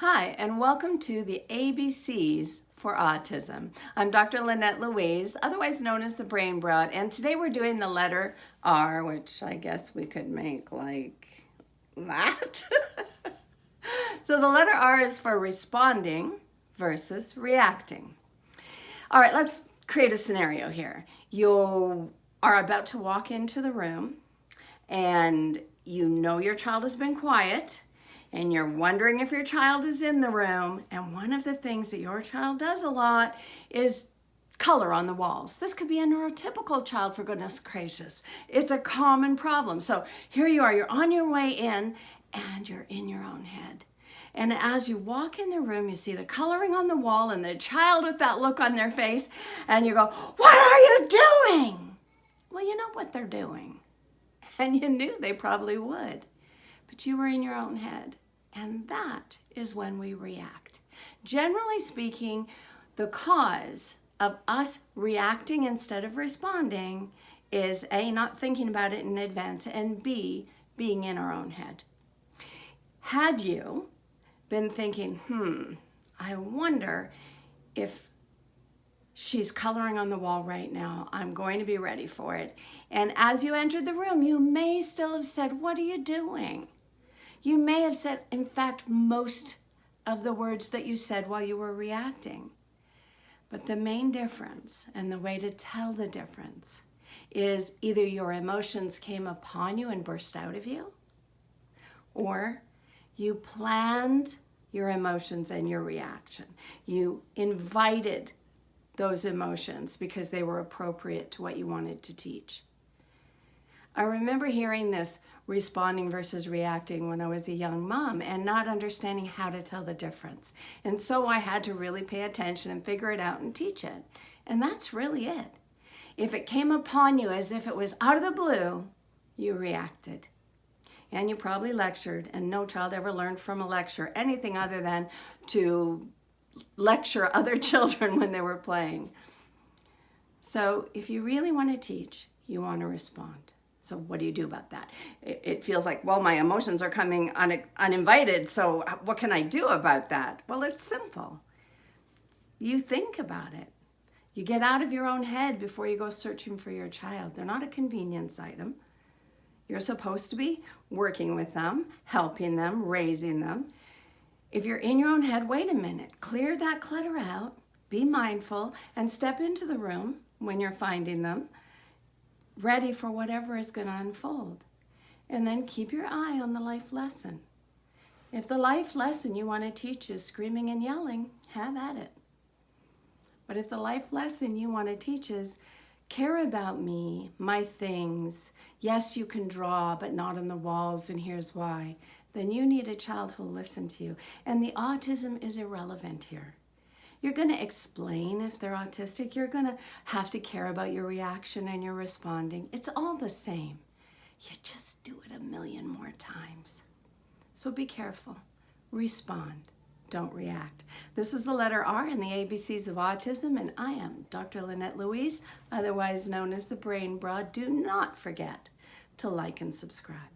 Hi, and welcome to the ABCs for Autism. I'm Dr. Lynette Louise, otherwise known as the Brain Broad, and today we're doing the letter R, which I guess we could make like that. So the letter R is for responding versus reacting. All right, let's create a scenario here. You are about to walk into the room and you know your child has been quiet, and you're wondering if your child is in the room, and one of the things that your child does a lot is color on the walls. This could be a neurotypical child, for goodness gracious. It's a common problem. So here you are, you're on your way in, and you're in your own head. And as you walk in the room, you see the coloring on the wall and the child with that look on their face, and you go, "What are you doing?" Well, you know what they're doing, and you knew they probably would. But you were in your own head, and that is when we react. Generally speaking, the cause of us reacting instead of responding is A, not thinking about it in advance, and B, being in our own head. Had you been thinking, I wonder if she's coloring on the wall right now, I'm going to be ready for it. And as you entered the room, you may still have said, "What are you doing?" You may have said, in fact, most of the words that you said while you were reacting. But the main difference, and the way to tell the difference, is either your emotions came upon you and burst out of you, or you planned your emotions and your reaction. You invited those emotions because they were appropriate to what you wanted to teach. I remember hearing this responding versus reacting when I was a young mom and not understanding how to tell the difference. And so I had to really pay attention and figure it out and teach it. And that's really it. If it came upon you as if it was out of the blue, you reacted. And you probably lectured, and no child ever learned from a lecture anything other than to lecture other children when they were playing. So if you really want to teach, you want to respond. So what do you do about that? It feels like, well, my emotions are coming uninvited, so what can I do about that? Well, it's simple. You think about it. You get out of your own head before you go searching for your child. They're not a convenience item. You're supposed to be working with them, helping them, raising them. If you're in your own head, wait a minute. Clear that clutter out, be mindful, and step into the room when you're finding them, ready for whatever is going to unfold. And then keep your eye on the life lesson. If the life lesson you want to teach is screaming and yelling, have at it. But if the life lesson you want to teach is care about me, my things, yes, you can draw, but not on the walls, and here's why, then you need a child who'll listen to you. And the autism is irrelevant here. You're going to explain if they're autistic. You're going to have to care about your reaction and your responding. It's all the same. You just do it a million more times. So be careful. Respond. Don't react. This is the letter R in the ABCs of Autism, and I am Dr. Lynette Louise, otherwise known as the Brain Broad. Do not forget to like and subscribe.